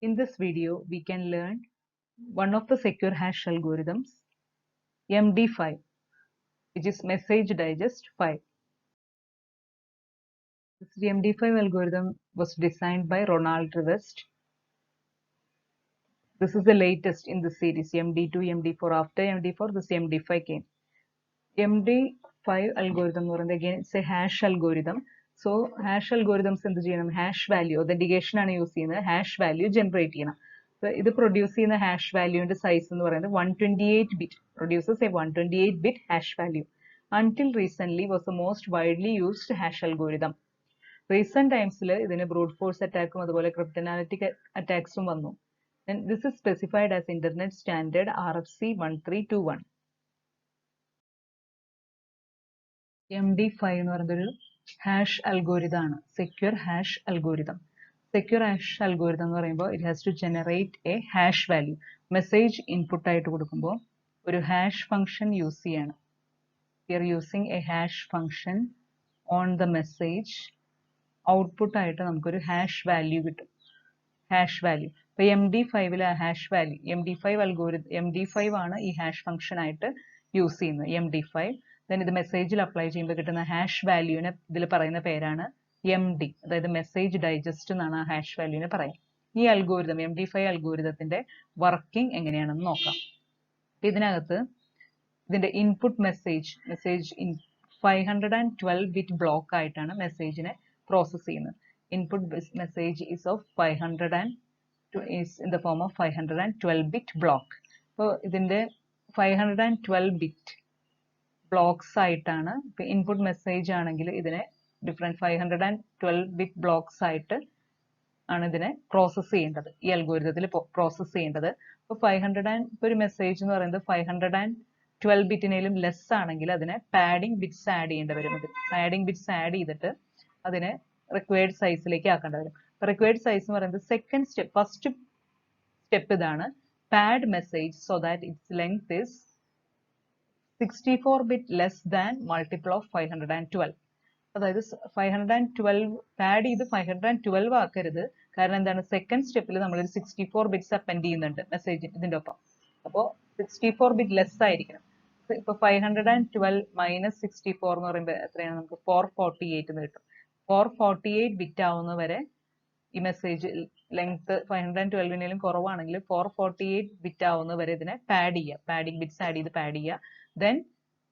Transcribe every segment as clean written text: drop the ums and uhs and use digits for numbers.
In this video, we can learn one of the secure hash algorithms, MD5, which is Message Digest 5. This MD5 algorithm was designed by Ronald Rivest. This is the latest in the series, MD2, MD4. After MD4, this MD5 came. MD5 algorithm, again, it's a hash algorithm. So, hash algorithms in the hash value, authentication ആണ് use ചെയ്യുന്നത് hash value generate ചെയ്യണം. So, ഇത് produce ചെയ്യുന്ന hash value ന്റെ size എന്ന് പറയുന്നത് 128 bit, produces a 128 bit hash value. Until recently was the most widely used hash algorithm. Recent times ഇതിന് brute force attack അതുപോലെ cryptanalytic attacks വന്നു. And this is specified as Internet Standard RFC 1321. MD5 എന്ന് പറയുന്നത് ഒരു hash algorithm ആണ്, secure hash algorithm. Secure hash algorithm എന്ന് പറയുമ്പോൾ it has to generate a hash value. Message input ആയിട്ട് കൊടുക്കുമ്പോൾ ഒരു ഹാഷ് ഫംഗ്ഷൻ യൂസ് ചെയ്യാണ്. We are using a hash function on the message. Output ആയിട്ട് നമുക്കൊരു ഹാഷ് വാല്യൂ കിട്ടും. ഹാഷ് വാല്യൂ ഇപ്പൊ MD5 hash value MD5 algorithm MD5 ആണ് ഈ ഹാഷ് ഫംഗ്ഷൻ ആയിട്ട് യൂസ് ചെയ്യുന്നത്. MD5 then ഇത് മെസ്സേജിൽ അപ്ലൈ ചെയ്യുമ്പോൾ കിട്ടുന്ന ഹാഷ് വാല്യൂവിനെ ഇതിൽ പറയുന്ന പേരാണ് MD, അതായത് മെസ്സേജ് ഡൈജസ്റ്റ് എന്നാണ് ആ ഹാഷ് വാല്യൂവിനെ പറയാം. ഈ അൽഗോരിതം MD5 അൽഗോരിതത്തിന്റെ വർക്കിംഗ് എങ്ങനെയാണെന്ന് നോക്കാം. ഇതിനകത്ത് ഇതിന്റെ ഇൻപുട്ട് മെസ്സേജ് 512 ബിറ്റ് ബ്ലോക്ക് ആയിട്ടാണ് മെസ്സേജിനെ പ്രോസസ് ചെയ്യുന്നത്. Input message is of 500 and is in the form of 512 bit block. So ഇതിന്റെ 512 bit blocks ആയിട്ടാണ് ഇൻപുട്ട് മെസ്സേജ് ആണെങ്കിൽ ഇതിനെ ഡിഫറെന്റ് 512 ബിറ്റ് ബ്ലോക്സ് ആയിട്ട് ആണ് ഇതിനെ പ്രോസസ് ചെയ്യേണ്ടത്, ഈ അൽഗോരിതത്തിൽ പ്രോസസ് ചെയ്യേണ്ടത്. ഇപ്പോൾ 500 ഒരു മെസ്സേജ് എന്ന് പറയുന്നത് 512 ബിറ്റിനേലും ലെസ് ആണെങ്കിൽ അതിനെ പാഡിംഗ് ബിറ്റ്സ് ആഡ് ചെയ്യേണ്ടി വരും. പാഡിംഗ് ബിറ്റ്സ് ആഡ് ചെയ്തിട്ട് അതിനെ റിക്വയർഡ് സൈസിലേക്ക് ആക്കേണ്ടി വരും. റിക്വയർഡ് സൈസ് എന്ന് പറയുന്നത് സെക്കൻഡ് സ്റ്റെപ്പ്, ഫസ്റ്റ് സ്റ്റെപ്പ് ഇതാണ്, pad message so that its length is 64 bit less than multiple of 512. അതായത് 512 പാഡ് ചെയ്ത് 512 ആക്കരുത്. കാരണം എന്താണ്, സെക്കൻഡ് സ്റ്റെപ്പിൽ നമ്മളൊരു 64 ബിറ്റ്സ് അപ്പൻഡ് ചെയ്യുന്നുണ്ട് മെസ്സേജ് ഇതിന്റെ ഒപ്പം. അപ്പോൾ 64 ബിറ്റ് ലെസ് ആയിരിക്കണം. ഇപ്പൊ 512 മൈനസ് 64 എന്ന് പറയുമ്പോൾ എത്രയാണ്, നമുക്ക് 448 എന്ന് കിട്ടും. 448 ബിറ്റ് ആവുന്ന വരെ ഈ മെസ്സേജ് ലെങ്ത് 512നേലും കുറവാണെങ്കിൽ 448 ബിറ്റ് ആവുന്ന വരെ ഇതിനെ പാഡ് ചെയ്യുക, പാഡിംഗ് ബിറ്റ്സ് ആഡ് ചെയ്ത് പാഡ് ചെയ്യുക. ദെൻ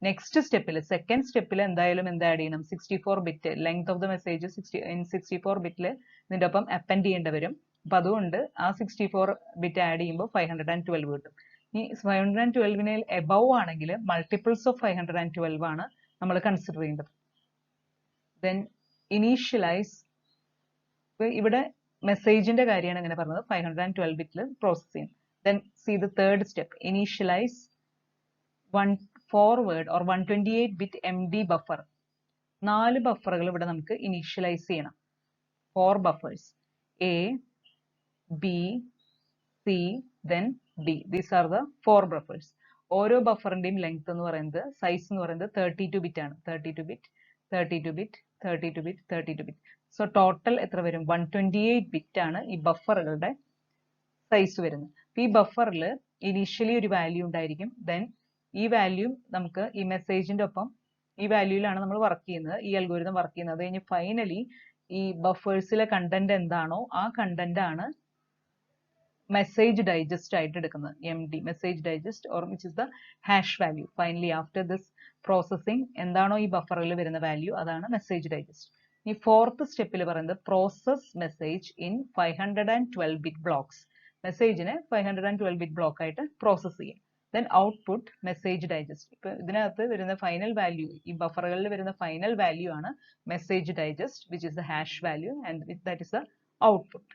നെക്സ്റ്റ് സ്റ്റെപ്പിൽ, സെക്കൻഡ് സ്റ്റെപ്പിൽ എന്തായാലും എന്ത് ആഡ് ചെയ്യണം, 64 bit length of the message 64 ബിറ്റിൽ ഇതിന്റെ ഒപ്പം അപ്പൻഡ് ചെയ്യേണ്ടി വരും. അപ്പൊ അതുകൊണ്ട് ആ 64 ബിറ്റ് ആഡ് ചെയ്യുമ്പോൾ 512 കിട്ടും. ഈ 512നേൽ എബവ് ആണെങ്കിൽ മൾട്ടിപ്പിൾസ് ഓഫ് 512 ആണ് നമ്മൾ കൺസിഡർ ചെയ്യേണ്ടത്. ദെൻ ഇനീഷ്യലൈസ്, ഇവിടെ മെസ്സേജിന്റെ കാര്യമാണ് അങ്ങനെ പറഞ്ഞത്, 512 ബിറ്റിൽ പ്രോസസ് ചെയ്യും. Then C the third step, initialise forward or 128 bit MD buffer. 4 ബഫറുകൾ ഇവിടെ നമുക്ക് ഇനീഷ്യലൈസ് ചെയ്യണം. 4 buffers, A, B, C, then D. These are the 4 buffers. ഓരോ ബഫറിന്റെയും ലെങ്ത് എന്ന് പറയുന്നത്, സൈസ് എന്ന് പറയുന്നത് 32 ബിറ്റ് ആണ്. 32 bit 32 bit 32 bit 32 bit. So total എത്ര വരും, 128 ബിറ്റ് ആണ് ഈ ബഫറുകളുടെ സൈസ് വരുന്നത്. ഈ ബഫറിൽ ഇനീഷ്യലി ഒരു വാല്യൂ ഉണ്ടായിരിക്കും. ദെൻ ഈ വാല്യൂ നമുക്ക് ഈ മെസ്സേജിന്റെ ഒപ്പം ഈ വാല്യൂയിലാണ് നമ്മൾ വർക്ക് ചെയ്യുന്നത്, ഈ അൽഗോരിതം വർക്ക് ചെയ്യുന്നത്. അത് കഴിഞ്ഞ് ഫൈനലി ഈ ബഫേഴ്സിലെ കണ്ടന്റ് എന്താണോ ആ കണ്ടന്റ് ആണ് മെസ്സേജ് ഡൈജസ്റ്റ് ആയിട്ട് എടുക്കുന്നത്, MD message digest, or which is the hash value. Finally after this processing എന്താണോ ഈ ബഫറിൽ വരുന്ന വാല്യൂ അതാണ് മെസ്സേജ് ഡൈജസ്റ്റ്. ഈ ഫോർത്ത് സ്റ്റെപ്പിൽ പറയുന്നത് process message in 512 bit blocks. മെസ്സേജിനെ 512 ബിറ്റ് ബ്ലോക്ക് ആയിട്ട് പ്രോസസ് ചെയ്യും. Then output message digest. ഇപ്പൊ ഇതിനകത്ത് വരുന്ന ഫൈനൽ വാല്യൂ, ഈ ബഫറുകളിൽ വരുന്ന ഫൈനൽ വാല്യൂ ആണ് message digest, which is the hash value, and that is the output.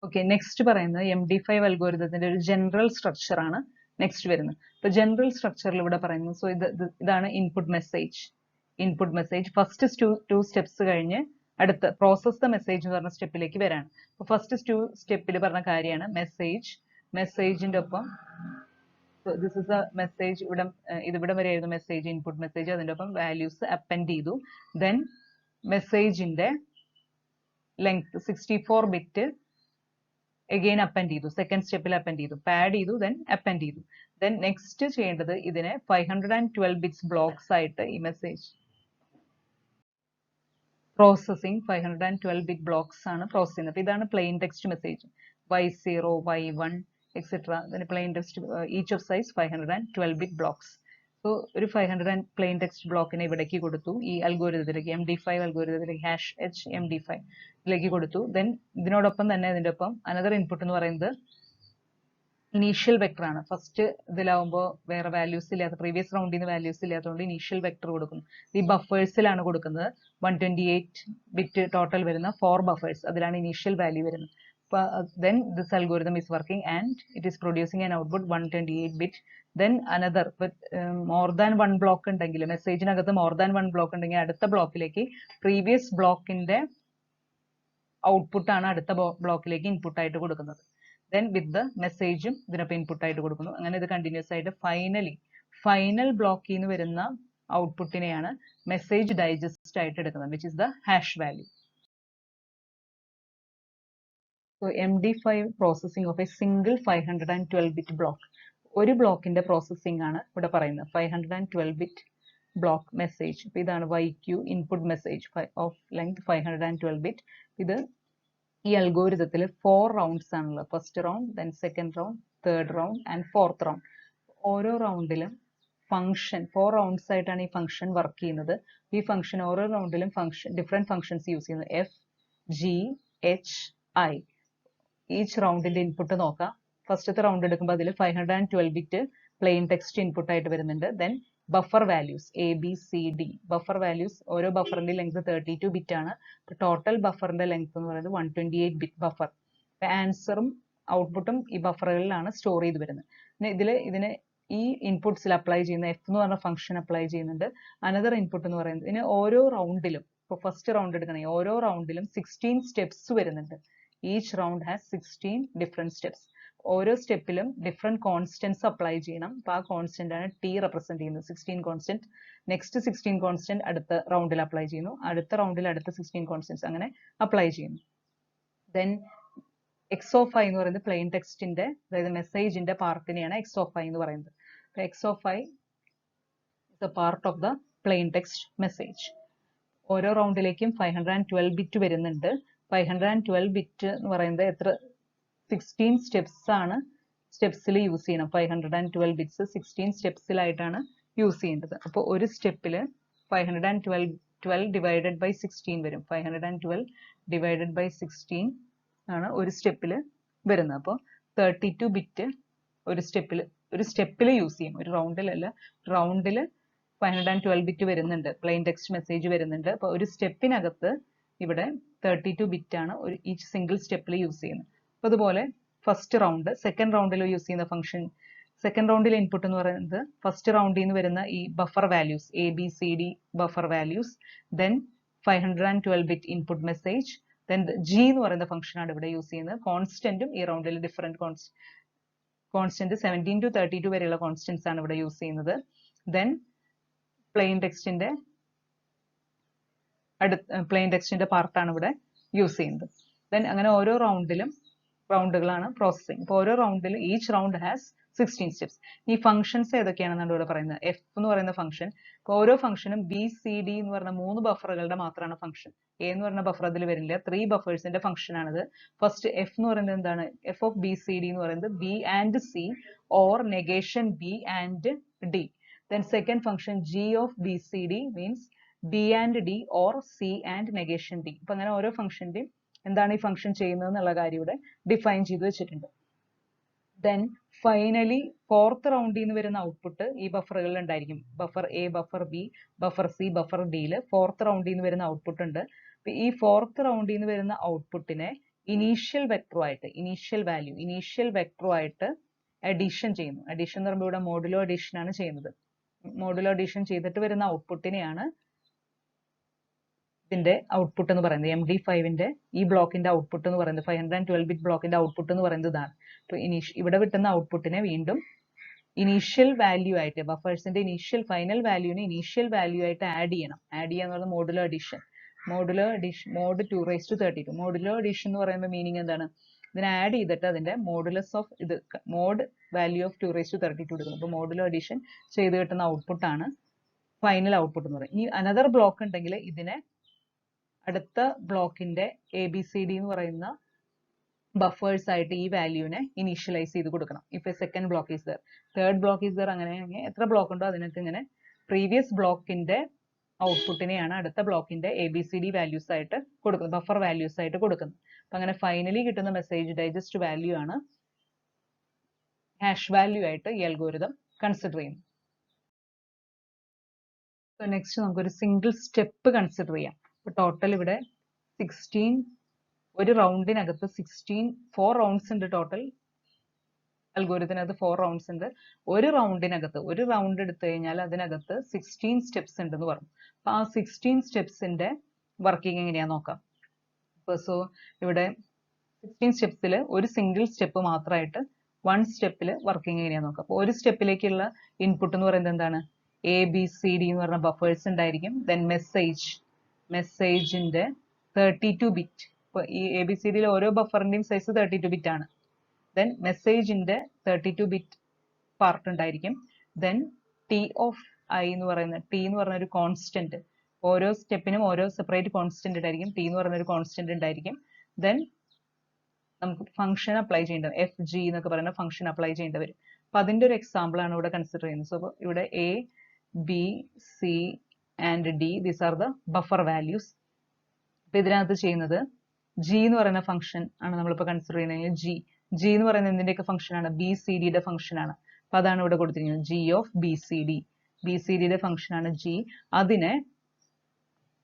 Okay, next പറയുന്നത് MD5 അൽഗോരിതത്തിന്റെ ഒരു ജനറൽ സ്ട്രക്ചർ ആണ് നെക്സ്റ്റ് വരുന്നത്. ഇപ്പൊ ജനറൽ സ്ട്രക്ചറിൽ ഇവിടെ പറയുന്നത്, സോ ഇതാണ് input message. Input message first to steps കഴിഞ്ഞ് അടുത്ത പ്രോസസ് ദ മെസ്സേജ് എന്ന് പറഞ്ഞ സ്റ്റെപ്പിലേക്ക് വരാണ്. അപ്പൊ ഫസ്റ്റ് സ്റ്റെപ്പിൽ പറഞ്ഞ കാര്യമാണ് മെസ്സേജിന്റെ ഒപ്പം ദിസ് ഇസ് എ മെസ്സേജ്, ഇതിവിടെ വരെയായിരുന്നു മെസ്സേജ്, ഇൻപുട്ട് മെസ്സേജ്, അതിന്റെ ഒപ്പം വാല്യൂസ് അപ്പൻഡ് ചെയ്തു. ദെൻ മെസ്സേജിന്റെ ലെങ്ത് 64 ബിറ്റ് again append ചെയ്തു, സെക്കൻഡ് സ്റ്റെപ്പിൽ append ചെയ്തു, പാഡ് ചെയ്തു, then append ചെയ്തു. then നെക്സ്റ്റ് ചെയ്യേണ്ടത് ഇതിനെ 512 ബിറ്റ്സ് ബ്ലോക്സ് ആയിട്ട് ഈ മെസ്സേജ് പ്രോസസ്സിംഗ് 512 ബിറ്റ് ബ്ലോക്സ് ആണ് പ്രോസസ് ചെയ്യുന്നത്. ഇതാണ് plain text message y0 y1 etcetera. ഇതിന് plain text each of size 512 bit blocks. So ഒരു 500 പ്ലെയിൻ ടെക്സ്റ്റ് ബ്ലോക്കിനെ ഇവിടേക്ക് കൊടുത്തു, ഈ അൽഗോരിതത്തിലേക്ക് MD5 അൽഗോരിതത്തിലേക്ക് #MD5 ഇതിലേക്ക് കൊടുത്തു. ദെൻ ഇതിനോടൊപ്പം തന്നെ ഇതിൻ്റെ ഒപ്പം അനദർ ഇൻപുട്ട് എന്ന് പറയുന്നത് ഇനീഷ്യൽ വെക്ടർ ആണ്. ഫസ്റ്റ് ഇതിലാവുമ്പോൾ വേറെ വാല്യൂസ് ഇല്ലാത്ത, പ്രീവിയസ് റൗണ്ടിൽ നിന്ന് വാല്യൂസ് ഇല്ലാത്തതുകൊണ്ട് ഇനീഷ്യൽ വെക്ടർ കൊടുക്കുന്നു. ഈ ബഫേഴ്സിലാണ് കൊടുക്കുന്നത്. 128 ബിറ്റ് ടോട്ടൽ വരുന്ന 4 ബഫേഴ്സ്, അതിലാണ് ഇനീഷ്യൽ വാല്യൂ വരുന്നത്. then this algorithm is working and it is producing an output 128 bit. then another more than one block ഉണ്ടെങ്കിൽ, മെസ്സേജിനകത്ത് more than one block ഉണ്ടെങ്കിൽ അടുത്ത ബ്ലോക്കിലേക്ക് പ്രീവിയസ് ബ്ലോക്കിന്റെ ഔട്ട്പുട്ട് ആണ് അടുത്ത ബ്ലോക്കിലേക്ക് ഇൻപുട്ട് ആയിട്ട് കൊടുക്കുന്നത്. then with the മെസ്സേജും ഇതിനൊപ്പം ഇൻപുട്ട് ആയിട്ട് കൊടുക്കുന്നു. അങ്ങനെ ഇത് കണ്ടിന്യൂസ് ആയിട്ട് ഫൈനൽ ബ്ലോക്കിൽ നിന്ന് വരുന്ന ഔട്ട്പുട്ടിനെയാണ് മെസ്സേജ് ഡൈജസ്റ്റ് ആയിട്ട് എടുക്കുന്നത്, which is the hash value. So MD5 processing of a single 512 bit block. ഒരു ബ്ലോക്കിന്റെ പ്രോസസ്സിംഗ് ആണ് ഇവിടെ പറയുന്നത്. 512 ബിറ്റ് ബ്ലോക്ക് മെസ്സേജ്. അപ്പോൾ ഇതാണ് YQ input message of length 512 bit. ഇത് ഈ അൽഗോരിതത്തിൽ 4 റൗണ്ട്സ് ആണുള്ളത്. First round, then second round, third round and fourth round. ഓരോ റൗണ്ടിലും ഫംഗ്ഷൻ 4 റൗണ്ട്സ് ആയിട്ടാണ് ഈ ഫംഗ്ഷൻ വർക്ക് ചെയ്യുന്നത്. ഈ ഫംഗ്ഷൻ ഓരോ റൗണ്ടിലും ഡിഫറെന്റ് ഫംഗ്ഷൻസ് യൂസ് ചെയ്യുന്നത്. FGHI. ഈച്ച് റൗണ്ടിന്റെ ഇൻപുട്ട് നോക്കാം. ഫസ്റ്റത്തെ റൗണ്ട് എടുക്കുമ്പോൾ അതിൽ 512 ബിറ്റ് പ്ലെയിൻ ടെക്സ്റ്റ് ഇൻപുട്ട് ആയിട്ട് വരുന്നുണ്ട്. Then buffer values ABCD. Buffer values, ഓരോ ബഫറിന്റെ ലെങ്ത് 32 ബിറ്റ് ആണ്. ടോട്ടൽ ബഫറിന്റെ ലെങ്ത് എന്ന് പറയുന്നത് 128 ബിറ്റ് ബഫർ. ആൻസറും ഔട്ട്പുട്ടും ഈ ബഫറുകളിലാണ് സ്റ്റോർ ചെയ്ത് വരുന്നത്. ഇതിന് ഈ ഇൻപുട്സിൽ അപ്ലൈ ചെയ്യുന്ന F എന്ന് പറഞ്ഞ ഫംഗ്ഷൻ അപ്ലൈ ചെയ്യുന്നുണ്ട്. അനദർ ഇൻപുട്ട് എന്ന് പറയുന്നത് ഇതിന് ഓരോ റൗണ്ടിലും, ഇപ്പോൾ ഫസ്റ്റ് റൗണ്ട് എടുക്കണമെങ്കിൽ ഓരോ റൗണ്ടിലും 16 സ്റ്റെപ്സ് വരുന്നുണ്ട്. Each round has 16 different steps. ഓരോ സ്റ്റെപ്പിലും ഡിഫറെന്റ് കോൺസ്റ്റന്റ്സ് അപ്ലൈ ചെയ്യണം. അപ്പോൾ ആ കോൺസ്റ്റന്റ് ആണ് T റെപ്രസെന്റ് ചെയ്യുന്നത്. 16 കോൺസ്റ്റന്റ്. നെക്സ്റ്റ് 16 കോൺസ്റ്റന്റ് അടുത്ത റൗണ്ടിൽ അപ്ലൈ ചെയ്യുന്നു. അടുത്ത റൗണ്ടിൽ അടുത്ത 16 കോൺസ്റ്റന്റ്സ് അങ്ങനെ അപ്ലൈ ചെയ്യുന്നു. ദെൻ X of I എന്ന് പറയുന്നത് പ്ലെയിൻ ടെക്സ്റ്റിന്റെ, അതായത് മെസ്സേജിന്റെ പാർട്ടിനെയാണ് X of I എന്ന് പറയുന്നത്. X of I is a part of the plain text message. ഓരോ റൗണ്ടിലേക്കും 512 ബിറ്റ് വരുന്നുണ്ട്. 512 ബിറ്റ് എന്ന് പറയുന്നത് എത്ര 16 സ്റ്റെപ്സ് ആണ് സ്റ്റെപ്സിൽ യൂസ് ചെയ്യണം. 512 ബിറ്റ്സ് 16 സ്റ്റെപ്സിലായിട്ടാണ് യൂസ് ചെയ്യേണ്ടത്. അപ്പോൾ ഒരു സ്റ്റെപ്പിൽ 512 ഡിവൈഡഡ് ബൈ 16 വരും. 512 ഡിവൈഡഡ് ബൈ 16 ആണ് ഒരു സ്റ്റെപ്പിൽ വരുന്നത്. അപ്പോൾ 32 ബിറ്റ് ഒരു സ്റ്റെപ്പിൽ യൂസ് ചെയ്യും. ഒരു റൗണ്ടിലല്ല, റൗണ്ടിൽ 512 ബിറ്റ് വരുന്നുണ്ട്, പ്ലെയിൻ ടെക്സ്റ്റ് മെസ്സേജ് വരുന്നുണ്ട്. അപ്പോൾ ഒരു സ്റ്റെപ്പിനകത്ത് ഇവിടെ 32 ബിറ്റ് ആണ് ഈച്ച് സിംഗിൾ സ്റ്റെപ്പിൽ യൂസ് ചെയ്യുന്നത്. അപ്പോൾ അതുപോലെ ഫസ്റ്റ് റൗണ്ട്, സെക്കൻഡ് റൗണ്ടിൽ യൂസ് ചെയ്യുന്ന ഫംഗ്ഷൻ, സെക്കൻഡ് റൗണ്ടിലെ ഇൻപുട്ട് എന്ന് പറയുന്നത് ഫസ്റ്റ് റൗണ്ടിൽ നിന്ന് വരുന്ന ഈ buffer values ABCD buffer values, then 512 bit input message, then G എന്ന് പറയുന്ന ഫംഗ്ഷൻ ആണ് ഇവിടെ യൂസ് ചെയ്യുന്നത്. കോൺസ്റ്റന്റും ഈ റൗണ്ടിൽ ഡിഫറെന്റ് കോൺസ്റ്റന്റ് 17 to 32 വരെയുള്ള കോൺസ്റ്റന്റ്സ് ആണ് ഇവിടെ യൂസ് ചെയ്യുന്നത്. ദെൻ പ്ലെയിൻ ടെക്സ്റ്റിന്റെ പാർട്ടാണ് ഇവിടെ യൂസ് ചെയ്യുന്നത്. ദെൻ അങ്ങനെ ഓരോ റൗണ്ടുകളാണ് പ്രോസസ്സിംഗ്. ഇപ്പോൾ ഓരോ റൗണ്ടിൽ ഈച്ച് റൗണ്ട് ഹാസ് 16 സ്റ്റെപ്സ്. ഈ ഫംഗ്ഷൻസ് ഏതൊക്കെയാണെന്നാണ് ഇവിടെ പറയുന്നത്. F എന്ന് പറയുന്ന ഫംഗ്ഷൻ, ഇപ്പോൾ ഓരോ ഫംഗ്ഷനും BCD എന്ന് പറയുന്ന 3 ബഫറുകളുടെ മാത്രമാണ് ഫംഗ്ഷൻ. A എന്ന് പറയുന്ന ബഫർ അതിൽ വരില്ല. 3 ബഫേഴ്സിന്റെ ഫംഗ്ഷൻ ആണിത്. ഫസ്റ്റ് F എന്ന് പറയുന്നത് എന്താണ്? F of BCD എന്ന് പറയുന്നത് B and C or negation B and D. Then second function G of BCD means B and D or C and negation D. അപ്പൊ അങ്ങനെ ഓരോ ഫംഗ്ഷന്റെയും എന്താണ് ഈ ഫംഗ്ഷൻ ചെയ്യുന്നത് എന്നുള്ള കാര്യം ഇവിടെ ഡിഫൈൻ ചെയ്ത് വെച്ചിട്ടുണ്ട്. ദെൻ ഫൈനലി ഫോർത്ത് റൗണ്ടിൽ നിന്ന് വരുന്ന ഔട്ട്പുട്ട് ഈ ബഫറുകളിൽ ഉണ്ടായിരിക്കും. Buffer A, buffer B, buffer C, buffer Dയിൽ ഫോർത്ത് റൗണ്ടിൽ നിന്ന് വരുന്ന ഔട്ട്പുട്ട് ഉണ്ട്. ഈ ഫോർത്ത് റൗണ്ടിൽ നിന്ന് വരുന്ന ഔട്ട്പുട്ടിനെ ഇനീഷ്യൽ വെക്ടറുമായിട്ട് അഡീഷൻ ചെയ്യുന്നു. അഡീഷൻ എന്ന് പറയുമ്പോൾ ഇവിടെ മോഡുലോ അഡീഷൻ ആണ് ചെയ്യുന്നത്. മോഡുലോ അഡീഷൻ ചെയ്തിട്ട് വരുന്ന ഔട്ട്പുട്ടിനെയാണ് ഇതിന്റെ ഔട്ട്പുട്ട് എന്ന് പറയുന്നത്. MD5ന്റെ ഈ ബ്ലോക്കിന്റെ ഔട്ട്പുട്ട് എന്ന് പറയുന്നത് 512 ബിറ്റ് ബ്ലോക്കിന്റെ ഔട്ട്പുട്ട് എന്ന് പറയുന്നത് ഇതാണ്. അപ്പോൾ ഇവിടെ കിട്ടുന്ന ഔട്ട്പുട്ടിനെ വീണ്ടും ഇനീഷ്യൽ വാല്യൂ ആയിട്ട്, ബഫേഴ്സിന്റെ ഫൈനൽ വാല്യൂവിനെ ഇനീഷ്യൽ വാല്യൂ ആയിട്ട് ആഡ് ചെയ്യാന്ന് പറയുന്നത് modulo addition. Modular addition mod 2^32. Modular addition എന്ന് പറയുമ്പോൾ മീനിങ് എന്താണ്? ഇതിനെ ആഡ് ചെയ്തിട്ട് അതിന്റെ മോഡുലസ് ഓഫ് ഇത് മോഡ് വാല്യൂ ഓഫ് 2^32 എടുക്കുന്നു. അപ്പോൾ മോഡുലർ അഡീഷൻ ചെയ്ത് കിട്ടുന്ന ഔട്ട്പുട്ട് ആണ് ഫൈനൽ ഔട്ട്പുട്ട് എന്ന് പറയും. ഇനി അനദർ ബ്ലോക്ക് ഉണ്ടെങ്കിൽ ഇതിനെ അടുത്ത ബ്ലോക്കിന്റെ ABCD എന്ന് പറയുന്ന ബഫേഴ്സ് ആയിട്ട് ഈ വാല്യൂവിനെ ഇനീഷ്യലൈസ് ചെയ്ത് കൊടുക്കണം. ഇപ്പൊ second block is there, third block is there, അങ്ങനെ എത്ര ബ്ലോക്ക് ഉണ്ടോ അതിനൊക്കെ ഇങ്ങനെ പ്രീവിയസ് ബ്ലോക്കിന്റെ ഔട്ട്പുട്ടിനെയാണ് അടുത്ത ബ്ലോക്കിന്റെ ABCD വാല്യൂസ് ആയിട്ട് കൊടുക്കുന്നത്, ബഫർ വാല്യൂസ് ആയിട്ട് കൊടുക്കുന്നത്. അപ്പൊ അങ്ങനെ ഫൈനലി കിട്ടുന്ന മെസ്സേജ് ഡൈജസ്റ്റ് വാല്യൂ ആണ് ഹാഷ് വാല്യൂ ആയിട്ട് ഈ അൽഗോരിതം കൺസിഡർ ചെയ്യുന്നു. നെക്സ്റ്റ് നമുക്കൊരു സിംഗിൾ സ്റ്റെപ്പ് കൺസിഡർ ചെയ്യാം. ടോട്ടൽ ഇവിടെ 16, ഒരു റൗണ്ടിനകത്ത് 4 റൗണ്ട്സ് ഉണ്ട്. ടോട്ടൽ അൽഗോരിതത്തിനകത്ത് 4 റൗണ്ട്സ് ഉണ്ട്. ഒരു റൗണ്ടിനകത്ത് ഒരു റൗണ്ട് എടുത്തു കഴിഞ്ഞാൽ അതിനകത്ത് 16 സ്റ്റെപ്സ് ഉണ്ടെന്ന് പറഞ്ഞു. അപ്പൊ ആ 16 സ്റ്റെപ്സിന്റെ വർക്കിംഗ് എങ്ങനെയാ നോക്കാം. സോ ഇവിടെ 16 സ്റ്റെപ്സിൽ ഒരു സിംഗിൾ സ്റ്റെപ്പ് മാത്രമായിട്ട് 1 സ്റ്റെപ്പിൽ വർക്കിംഗ് എങ്ങനെയാ നോക്കാം. അപ്പോൾ ഒരു സ്റ്റെപ്പിലേക്കുള്ള ഇൻപുട്ട് എന്ന് പറയുന്നത് എന്താണ്? ABCD എന്ന് പറഞ്ഞ ബഫേഴ്സ് ഉണ്ടായിരിക്കും. ദെൻ മെസ്സേജിന്റെ 32 ബിറ്റ്. ഇപ്പൊ ഈ ABCDയിലെ ഓരോ ബഫറിന്റെയും സൈസ് 32 ബിറ്റ് ആണ്. ദെൻ മെസ്സേജിന്റെ 32 ബിറ്റ് പാർട്ട് ഉണ്ടായിരിക്കും. ദെൻ T ഓഫ് I എന്ന് പറയുന്ന ഒരു കോൺസ്റ്റന്റ്, ഓരോ സ്റ്റെപ്പിനും ഓരോ സെപ്പറേറ്റ് കോൺസ്റ്റന്റ് ഉണ്ടായിരിക്കും. T എന്ന് പറയുന്ന ഒരു കോൺസ്റ്റന്റ് ഉണ്ടായിരിക്കും. ദെൻ നമുക്ക് ഫംഗ്ഷൻ അപ്ലൈ ചെയ്യേണ്ട FG എന്നൊക്കെ പറയുന്ന ഫംഗ്ഷൻ അപ്ലൈ ചെയ്യേണ്ടി വരും. അപ്പൊ അതിന്റെ ഒരു എക്സാമ്പിൾ ആണ് ഇവിടെ കൺസിഡർ ചെയ്യുന്നത്. സോ ഇവിടെ A, B, C and D, these are the buffer values. അപ്പൊ ഇതിനകത്ത് ചെയ്യുന്നത് G എന്ന് പറയുന്ന ഫംഗ്ഷൻ ആണ് നമ്മളിപ്പോൾ കൺസിഡർ ചെയ്യുന്നതെങ്കിൽ G എന്ന് പറയുന്നത് എന്തിന്റെയൊക്കെ ഫംഗ്ഷൻ ആണ്? BCDയുടെ ഫംഗ്ഷൻ ആണ്. അപ്പൊ അതാണ് ഇവിടെ കൊടുത്തിരിക്കുന്നത്, G ഓഫ് BCDയുടെ ഫംഗ്ഷൻ ആണ് G. അതിനെ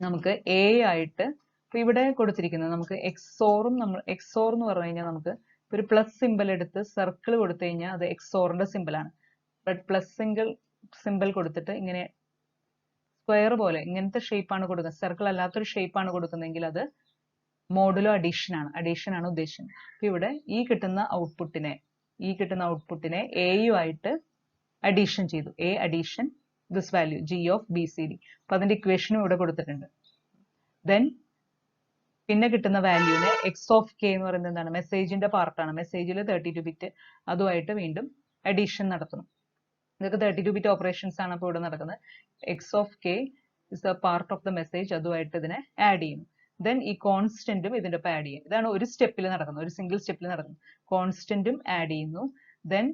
നമുക്ക് A ആയിട്ട് ഇപ്പൊ ഇവിടെ കൊടുത്തിരിക്കുന്നത് നമുക്ക് XOR എന്ന് പറഞ്ഞു കഴിഞ്ഞാൽ നമുക്ക് ഒരു പ്ലസ് സിമ്പിൾ എടുത്ത് സർക്കിൾ കൊടുത്തു കഴിഞ്ഞാൽ അത് XORന്റെ സിമ്പിൾ ആണ്. ബട്ട് പ്ലസ് സിമ്പിൾ കൊടുത്തിട്ട് ഇങ്ങനെ സ്ക്വയർ പോലെ ഇങ്ങനത്തെ ഷേപ്പ് ആണ് കൊടുക്കുന്നത്, സർക്കിൾ അല്ലാത്തൊരു ഷേപ്പ് ആണ് കൊടുക്കുന്നതെങ്കിൽ അത് മോഡുലോ അഡീഷൻ ആണ് ഉദ്ദേശിക്കുന്നത്. അപ്പൊ ഇവിടെ ഈ കിട്ടുന്ന ഔട്ട്പുട്ടിനെ എയു ആയിട്ട് അഡീഷൻ ചെയ്തു. A addition this value G of BCD. അപ്പൊ അതിന്റെ ഇക്വേഷനും ഇവിടെ കൊടുത്തിട്ടുണ്ട്. ദെൻ പിന്നെ കിട്ടുന്ന വാല്യൂവിനെ X ഓഫ് K എന്ന് പറയുന്നത് എന്താണ്? മെസ്സേജിന്റെ പാർട്ടാണ്. മെസ്സേജിൽ 32 ബിറ്റ്, അതുമായിട്ട് വീണ്ടും അഡീഷൻ നടത്തുന്നു. ഇതൊക്കെ 32 ബിറ്റ് ഓപ്പറേഷൻസ് ആണ് അപ്പോൾ ഇവിടെ നടക്കുന്നത്. X of K is A part of the message, അതുമായിട്ട് ഇതിനെ ആഡ് ചെയ്യുന്നു. ദെൻ ഈ കോൺസ്റ്റന്റും ഇതിന്റെ ഒപ്പം ആഡ് ചെയ്യും. ഇതാണ് ഒരു സ്റ്റെപ്പിൽ നടക്കുന്നത്, ഒരു സിംഗിൾ സ്റ്റെപ്പിൽ നടക്കുന്നത്. കോൺസ്റ്റന്റും ആഡ് ചെയ്യുന്നു. ദെൻ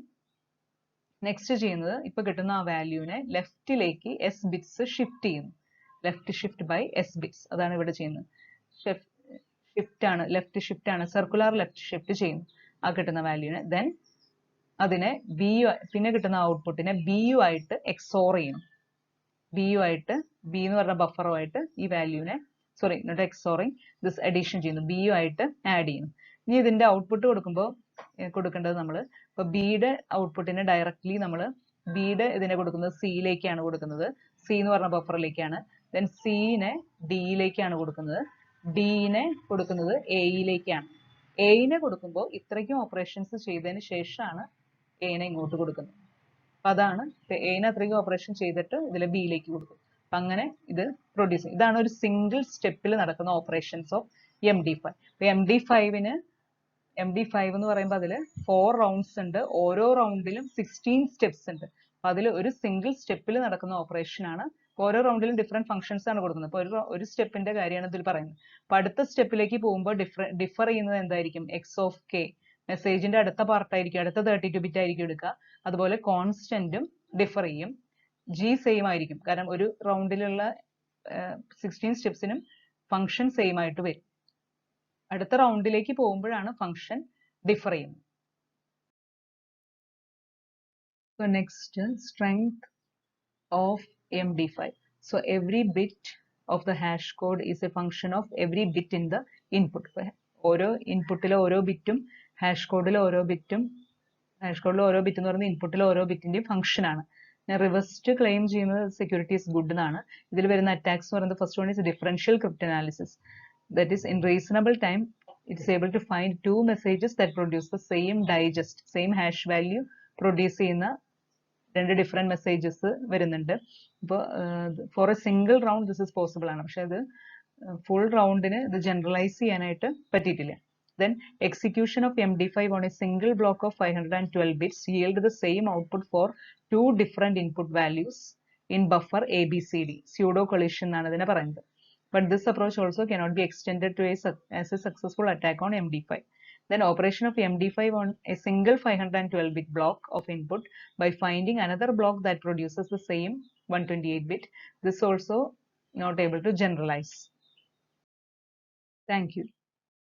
നെക്സ്റ്റ് ചെയ്യുന്നത് ഇപ്പൊ കിട്ടുന്ന ആ വാല്യൂവിനെ ലെഫ്റ്റിലേക്ക് S ബിറ്റ്സ് ഷിഫ്റ്റ് ചെയ്യുന്നു. Left shift by S bits, അതാണ് ഇവിടെ ചെയ്യുന്നത്. ലെഫ്റ്റ് ഷിഫ്റ്റ് ആണ്, സർക്കുലർ ലെഫ്റ്റ് ഷിഫ്റ്റ് ചെയ്യുന്നു ആ കിട്ടുന്ന വാല്യൂവിനെ. ദെൻ അതിനെ പിന്നെ കിട്ടുന്ന ഔട്ട്പുട്ടിനെ BU ആയിട്ട് XOR ചെയ്യണം. B എന്ന് പറഞ്ഞ ബഫറുമായിട്ട് ഈ വാല്യൂവിനെ നോട്ട് XORing, ദിസ് അഡീഷൻ ചെയ്യുന്നു. BU ആയിട്ട് ആഡ് ചെയ്യുന്നു. ഇനി ഇതിന്റെ ഔട്ട്പുട്ട് കൊടുക്കേണ്ടത് നമ്മൾ ഇപ്പൊ ബിയുടെ ഔട്ട്പുട്ടിനെ ഡയറക്ട്ലി നമ്മൾ ഇതിനെ കൊടുക്കുന്നത് സിയിലേക്കാണ് കൊടുക്കുന്നത്. C എന്ന് പറഞ്ഞ ബഫറിലേക്കാണ്. ദെൻ സിനെ ഡിയിലേക്കാണ് കൊടുക്കുന്നത്. ഡിനെ കൊടുക്കുന്നത് എയിലേക്കാണ്. എയിനെ കൊടുക്കുമ്പോൾ ഇത്രയ്ക്കും ഓപ്പറേഷൻസ് ചെയ്തതിന് ശേഷമാണ് എനെ ഇങ്ങോട്ട് കൊടുക്കുന്നത്. അപ്പൊ അതാണ് എനെ അത്രയ്ക്കും ഓപ്പറേഷൻ ചെയ്തിട്ട് ഇതിലെ ബിയിലേക്ക് കൊടുക്കും. അപ്പൊ അങ്ങനെ ഇത് പ്രൊഡ്യൂസ് ചെയ്യും. ഇതാണ് ഒരു സിംഗിൾ സ്റ്റെപ്പിൽ നടക്കുന്ന ഓപ്പറേഷൻസ് ഓഫ് MD5. MD5 എന്ന് പറയുമ്പോൾ അതിൽ 4 റൗണ്ട്സ് ഉണ്ട്. ഓരോ റൗണ്ടിലും 16 സ്റ്റെപ്സ് ഉണ്ട്. അപ്പൊ അതിൽ ഒരു സിംഗിൾ സ്റ്റെപ്പിൽ നടക്കുന്ന ഓപ്പറേഷൻ ആണ്. ഓരോ റൗണ്ടിലും ഡിഫറെന്റ് ഫംഗ്ഷൻസ് ആണ് കൊടുക്കുന്നത്. അപ്പൊ ഒരു സ്റ്റെപ്പിന്റെ കാര്യമാണ് ഇതിൽ പറയുന്നത്. അപ്പൊ അടുത്ത സ്റ്റെപ്പിലേക്ക് പോകുമ്പോൾ ഡിഫർ ചെയ്യുന്നത് എന്തായിരിക്കും? X ഓഫ് K മെസ്സേജിന്റെ അടുത്ത പാർട്ടായിരിക്കും, അടുത്ത 32 ബിറ്റ് ആയിരിക്കും എടുക്കുക. അതുപോലെ കോൺസ്റ്റന്റും ഡിഫർ ചെയ്യും. G സെയിം ആയിരിക്കും, കാരണം ഒരു റൗണ്ടിലുള്ള 16 സ്റ്റെപ്സിനും ഫംഗ്ഷൻ സെയിം ആയിട്ട് വരും. അടുത്ത റൗണ്ടിലേക്ക് പോകുമ്പോഴാണ് ഫംഗ്ഷൻ ഡിഫർ ചെയ്യുന്നത്. So next, strength of MD5. So every bit of the hash code is a function of every bit in the input. ഓരോ ഇൻപുട്ടിലെ ഓരോ ബിറ്റും ഹാഷ് കോഡിലെ ഓരോ ബിറ്റും എന്ന് പറയുന്നത് ഇൻപുട്ടിലെ ഓരോ ബിറ്റിന്റെയും ഫംഗ്ഷൻ ആണ്. റിവേഴ്സ്ഡ് ക്ലെയിം ചെയ്യുന്നത് സെക്യൂരിറ്റി ഇസ് ഗുഡ് എന്നാണ്. ഇതിൽ വരുന്ന അറ്റാക്സ് എന്ന് പറയുന്നത് first one is differential cryptanalysis. That is, in reasonable time, it is able to find 2 messages that produce the same same hash value produce ചെയ്യുന്ന 2 different messages വരുന്നുണ്ട്. ഇപ്പോൾ for a single round this is possible ആണ്. പക്ഷെ അത് full റൗണ്ടിന് ഇത് generalise ചെയ്യാനായിട്ട് പറ്റിയിട്ടില്ല. Then execution of MD5 on a single block of 512 bits yield the same output for two different input values in buffer ABCD. Pseudo collision എന്നാണ് ഇതിനെ പറയുന്നത്. But this approach also cannot be extended to as a successful attack on MD5. Then operation of MD5 on a single 512-bit block of input by finding another block that produces the same 128-bit. This also not able to generalize. Thank you.